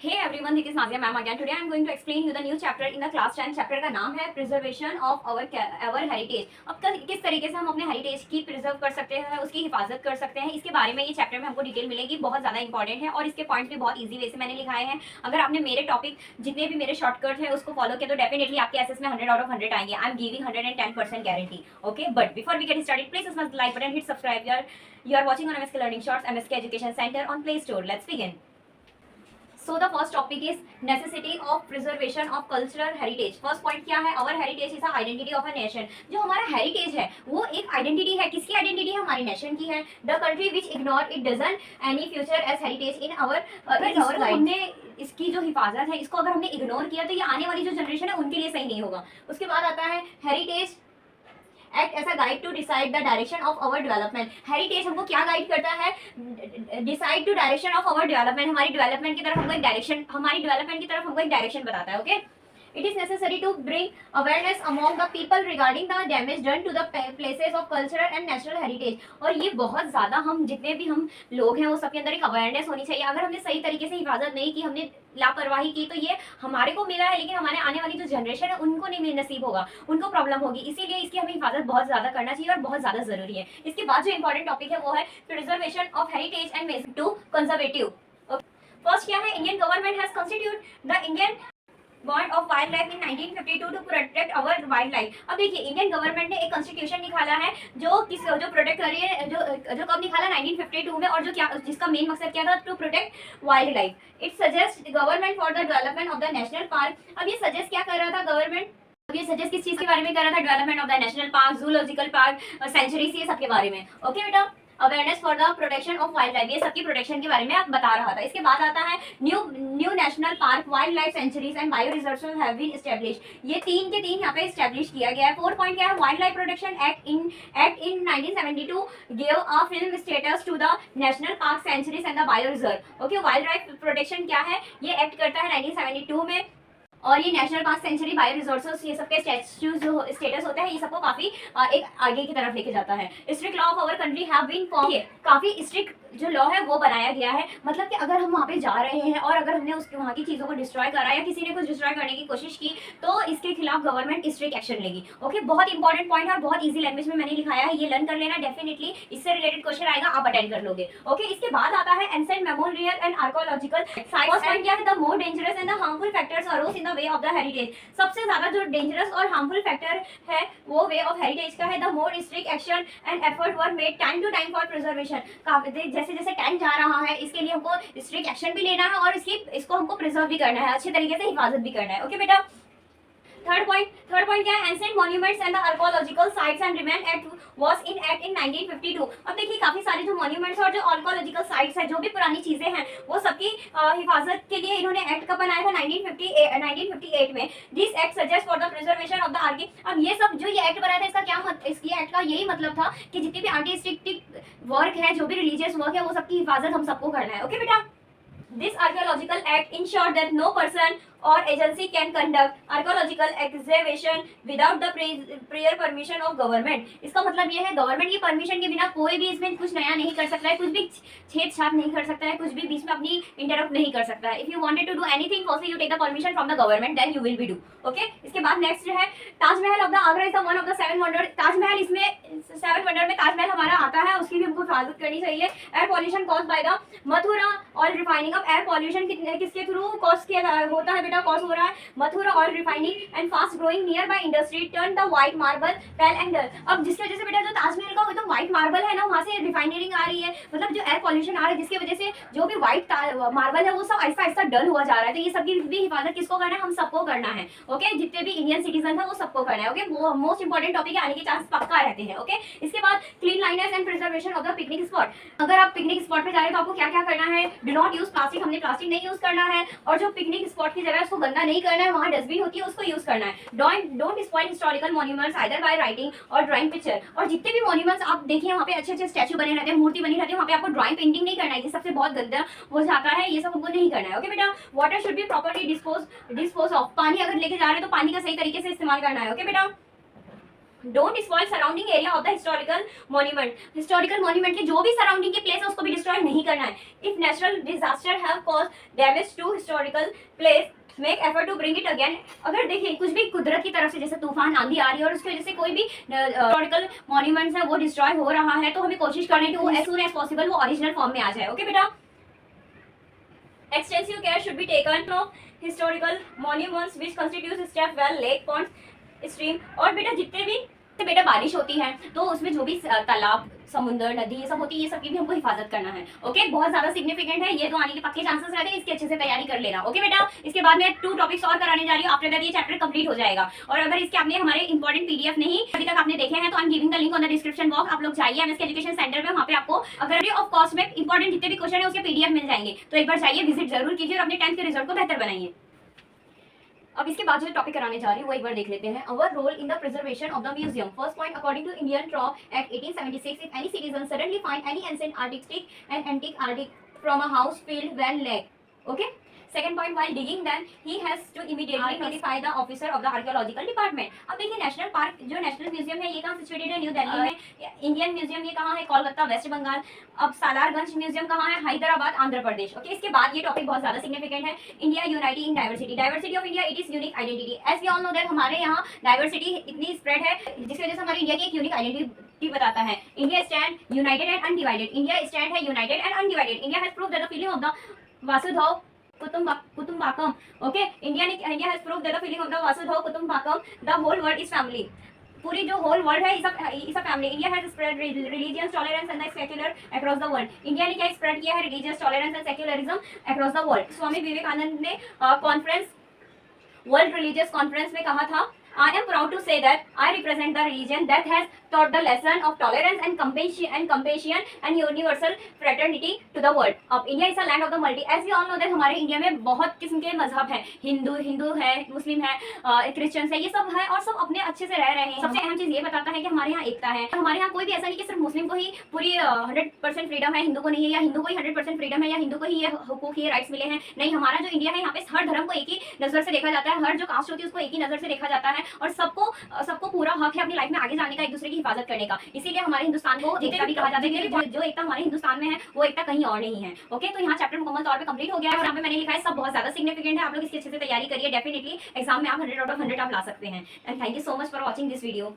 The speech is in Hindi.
Hey everyone, this is Nazia ma'am again. Today I am going to explain you the new chapter in the class 10. Chapter का नाम है प्रिजर्वेशन ऑफ आवर हेरिटेज। अब किस तरीके से हम अपने हेरिटेज की प्रिजर्व कर सकते हैं, उसकी हिफाजत कर सकते हैं, इसके बारे में ये चैप्टर में हमको डिटेल मिलेगी। बहुत ज़्यादा इंपॉर्टेंट है और इसके पॉइंट भी बहुत ईजी वे से मैंने लिखाए हैं। अगर आपने मेरे टॉपिक जितने भी मेरे शॉर्टकट है उसको फॉलो किया तो डेफिनेटली आपके एसएस में 100 आउट ऑफ 100 आएंगे। I am giving 110% guarantee. Okay, but before we get started please smash the like button, hit subscribe. You are watching on MSK Learning Shorts, MSK Education Center on Play Store. Let's begin. So the first topic is necessity of preservation of cultural heritage. First point क्या है? Our heritage is a identity of a nation. जो हमारा heritage है वो एक identity है। किसकी identity है? हमारी nation की है। The country which ignore it doesn't any future as heritage in our हमने इसकी जो हिफाजत है इसको अगर हमने इग्नोर किया तो ये आने वाली जो जनरेशन है उनके लिए सही नहीं होगा। उसके बाद आता है heritage act as a guide to decide the direction of our development. Heritage हमको क्या गाइड करता है? Decide to direction of our development. हमारी डेवलपमेंट की तरफ हमको एक डायरेक्शन, हमारी डेवलपमेंट की तरफ हमको एक डायरेक्शन बताता है। Okay, it is necessary to bring awareness among the people regarding the damage done to the places of cultural and natural heritage। और ये बहुत ज़्यादा हम जितने भी हम लोग हैं वो सबके अंदर एक अवेयरनेस होनी चाहिए। अगर हमने सही तरीके से हिफाजत नहीं की, हमने लापरवाही की तो ये हमारे को मिला है लेकिन हमारे आने वाली जो जनरेशन है उनको नहीं नसीब होगा, उनको प्रॉब्लम होगी। इसीलिए इसकी हमें हिफाजत बहुत ज़्यादा करना चाहिए और बहुत ज़्यादा ज़रूरी है। इसके बाद जो इंपॉर्टेंट टॉपिक है वो है preservation of heritage and measure to conservative. First क्या है? Indian government has constitute the Indian bond of wild life in 1952 to protect our wild life. अब देखिए इंडियन गवर्नमेंट ने एक कॉन्स्टिट्यूशन निकाला है जो प्रोटेक्ट कर रही है, जो कब निकाला? 1952 में। और जो क्या जिसका मेन मकसद क्या था? To protect wild life. It suggest government for the development of the national park. अब ये सजेस्ट क्या कर रहा था गवर्नमेंट? अब ये सजेस्ट किस चीज के बारे में कर रहा था? Development of the national park, zoological park, sanctuaries, ये सब के बारे में। ओके बेटा, awareness for the protection of wild life, ये सबकी प्रोटेक्शन के बारे में आप बता रहा था। इसके बाद आता है new national park, wild life sanctuaries and bio reserves have been established. ये तीन के तीन यहाँ पे एस्टैब्लिश किया गया है। 4 पॉइंट क्या है? Wild life protection act in 1972 give a firm status to the national park, sanctuaries and the bio reserve. Okay, wild life protection क्या है? ये एक्ट करता है 1972 में और ये national park, sanctuary, bio resources, ये सबके जो स्टेटस होता है ये सबको काफी एक आगे की तरफ लेके जाता है। Strict law of our country have been form. काफी स्ट्रिक्ट जो लॉ है वो बनाया गया है। मतलब कि अगर हम वहाँ पे जा रहे हैं और अगर हमने उसके वहाँ की चीज़ों को डिस्ट्रॉय करा या किसी ने कुछ डिस्ट्रॉय करने की कोशिश की तो इसके खिलाफ गवर्नमेंट स्ट्रिक्ट एक्शन लेगी। ओके, बहुत इंपॉर्टेंट पॉइंट है और बहुत ईजी लैंग्वेज में मैंने लिखाया है, ये लर्न कर लेना। डेफिनेटली इससे रिलेटेड क्वेश्चन आएगा, आप अटेंड कर लोगे। ओके, इसके बाद आता है ancient memorial and archaeological sites. Point क्या है? The more dangerous and the harmful factors arose in the way of the heritage. सबसे ज्यादा जो डेंजरस और हार्मफुल फैक्टर है वो वे ऑफ हेरिटेज का है। The more strict action and effort were made time to time for preservation. जैसे जैसे टाइम जा रहा है इसके लिए हमको स्ट्रिक्ट एक्शन भी लेना है और इसको हमको प्रिजर्व भी करना है, अच्छे तरीके से हिफाजत भी करना है। ओके बेटा, थर्ड पॉइंट क्या है? Ancient monuments and the archaeological sites and remain act was in act in 1952। अब देखिए काफी सारे जो मॉन्यूमेंट्स और जो आर्कोलॉजिकल साइट्स है, जो भी पुरानी चीजें हैं वो सबकी हिफाजत के लिए इन्होंने एक्ट कब बनाया था? 1958 में। This act suggest for the preservation of the Archie. अब ये सब जो ये एक्ट बनाया था इसका क्या इसकी एक्ट का यही मतलब था कि जितनी भी आर्टिस्टिक वर्क है, जो भी रिलीजियस वर्क है, वो सबकी हिफाजत हम सबको करना है। ओके बेटा, this archaeological act ensured that no person or agency can conduct archaeological excavation without the prior permission of government। इसका मतलब ये है गवर्नमेंट की परमिशन के बिना कोई भी इसमें कुछ नया नहीं कर सकता है, कुछ भी छेड़छाड़ नहीं कर सकता है, कुछ भी बीच में अपनी इंटरप्ट नहीं कर सकता है। If you wanted to do anything firstly you take the permission from the government, then you will be do. Okay, इसके बाद नेक्स्ट है Taj Mahal of the Agra is one of the 7 wonder. Taj Mahal, इसमें 7 वंडर में ताजमहल हमारा आता है, उसकी भी हमको हिफाजत करनी चाहिए। Air pollution cause by the Mathura oil refining. अब एयर पॉल्यूशन किसके थ्रू कॉज किया होता है बेटा? कॉज हो रहा है Mathura oil refining and fast growing nearby industry turn the white marble pale and dull. अब जिसकी वजह से बेटा जो ताजमहल का एकदम व्हाइट मार्बल है ना, वहां से रिफाइनरिंग आ रही है, मतलब जो एयर पॉल्यूशन आ रहा है जिसकी वजह से जो भी व्हाइट मार्बल है वो सब आहिस्ता आहिस्ता डल हुआ जा रहा है। तो ये सबकी भी हिफाजत किसको करना है? हम सबको करना है। ओके, जितने भी इंडियन सिटीजन है वो सबको करना है। ओके, वो मोस्ट इंपॉर्टेंट टॉपिक है, आने के चांस पक्का रहते हैं। ओके, इसके बाद cleanliness and preservation of the picnic spot. अगर आप पिकनिक स्पॉट पे जा रहे हैं तो आपको क्या क्या करना है? डू नॉट यूज प्लास्टिक, हमने प्लास्टिक नहीं यूज करना है। और जो पिकनिक स्पॉट की जगह उसको गंदा नहीं करना है, वहाँ डस्टबिन होती है उसको यूज करना है। Don't spoil historical monuments either by writing और ड्राइंग पिक्चर। और जितने भी मॉन्यूमेंट्स आप देखिए वहाँ पे अच्छे अच्छे स्टैचू बने रहते हैं, मूर्ति बनी रहती है, वहाँ पे आपको ड्राइंग पेंटिंग नहीं करना है, ये सबसे बहुत गंदा हो जाता है, ये सब हमको नहीं करना है। ओके बेटा, water should be properly dispose of. पानी अगर लेके जा रहे हैं तो पानी का सही तरीके से इस्तेमाल करना है। ओके बेटा, don't destroy surrounding area of the historical monument. Historical monument के जो भी सराउंडिंग के प्लेस है उसको भी डिस्ट्रॉय नहीं करना है। If natural disaster have cause damage to historical place make effort to bring it again. अगर देखिए कुछ भी कुदरत की तरफ से जैसे तूफान आंधी आ रही है और उसकी वजह से कोई भी हिस्टोरिकल मॉन्यूमेंट्स है वो डिस्ट्रॉय हो रहा है, तो हमें कोशिश करनी है कि वो एज सून एज पॉसिबल वो ओरिजिनल फॉर्म में आ जाए। ओके बेटा, extensive care should be taken of historical monuments which constitutes step well, lake, ponds, stream। और बेटा जितने भी बेटा बारिश होती है तो उसमें जो भी तालाब, समुद्र, नदी ये सब होती है, ये सब की भी हमको हिफाजत करना है। ओके, बहुत ज्यादा सिग्निफिकेंट है ये, तो आने के पक्के चांसेस रहते हैं, इसकी अच्छे से तैयारी कर लेना। ओके बेटा, इसके बाद मैं 2 टॉपिक्स और कराने जा रही हूँ, आफ्टर दैट ये चैप्टर कंप्लीट हो जाएगा। और अगर इसके आपने हमारे इंपॉर्टेंट पीडीएफ नहीं अभी तक आपने देखे हैं तो आई am giving the link on the description box. आप लोग जाइए एमएसके एजुकेशन सेंटर में, वहाँ पे आपको अगर ऑफ कॉस्ट में इंपॉर्टेंट जितने भी क्वेश्चन है उसके पीडीएफ मिल जाएंगे, तो एक बार जाइए, विजिट जरूर कीजिए और अपने 10th के रिजल्ट को बेहतर बनाइए। अब इसके बाद जो टॉपिक कराने जा रही हूँ वो एक बार देख लेते हैं। Our role in the preservation of the museum. First point, according to Indian law act 1876, if any citizen suddenly find any ancient artistic and antique article from a house, field, well, lake. Okay, second point, while digging them he has to immediately notify the officer of the archaeological department। अब देखिए नेशनल पार्क जो नेशनल म्यूजियम है ये कहाँ सिचुएटेड है? न्यू दिल्ली में। इंडियन म्यूजियम ये कहाँ है? कोलकाता, वेस्ट बंगाल। अब सालारगंज म्यूजियम कहाँ है? हैदराबाद, आंध्र प्रदेश। ओके, इसके बाद ये टॉपिक बहुत ज्यादा सिग्निफिकेंट है। India unity in diversity. Diversity of India, it is unique identity. As we all know that हमारे यहाँ डाइवर्सिटी इतनी स्प्रेड है जिसकी वजह से हमारे इंडिया की एक यूनिक आइडेंटिटी बताता है। India stand united and undivided. India stand है united and undivided. India has proved that the feeling of the Vasudhaiva Kutumbakam. Okay, India has proved that the feeling of the Vasudhaiva Kutumbakam, the whole world is family। पूरी जो होल वर्ल्ड है is a family. India has spread religious tolerance and secular across the world. India ने क्या स्प्रेड किया है? Religious tolerance and secularism across the world. Swami Vivekananda ने कॉन्फ्रेंस, वर्ल्ड रिलीजियस कॉन्फ्रेंस में कहा था, I am proud to say that I represent the religion that has taught the lesson of tolerance and compassion and universal fraternity to the world। अब India is a land of the multi. As we all know that हमारे इंडिया में बहुत किस्म के मजहब हैं, हिंदू है, मुस्लिम है, क्रिश्चियंस है, ये सब है और सब अपने अच्छे से रह रहे हैं। सबसे अहम चीज ये बताता है कि हमारे यहाँ एकता है। हमारे यहाँ कोई भी ऐसा नहीं कि सिर्फ मुस्लिम को ही पूरी 100% फ्रीडम है, हिंदू को नहीं है, या हिंदू को ही 100% फ्रीडम है, या हिंदू को ही ये हुकूक, ये राइट्स मिले हैं। नहीं, हमारा जो इंडिया है यहाँ पे हर धर्म को एक ही नजर से देखा जाता है, हर जो कास्ट होती है उसको एक ही नजर से देखा जाता है और सबको पूरा हक है अपनी लाइफ में आगे जाने का, एक दूसरे की हिफाजत करने का। इसीलिए हमारे हिंदुस्तान को एकता भी कहा जाता है कि जो एकता हमारे हिंदुस्तान में है वो एकता कहीं और नहीं है। ओके, तो यहाँ चैप्टर मुकम्मल तौर पे कंप्लीट हो गया है और यहाँ पे मैंने लिखा है सब बहुत ज्यादा सिग्निफिकेंट है। आप लोग इसकी अच्छे से तैयारी करिए, डेफिनेटली एग्जाम में आप 100 आउट ऑफ 100 आप ला सकते हैं। And thank you so much for watching this video.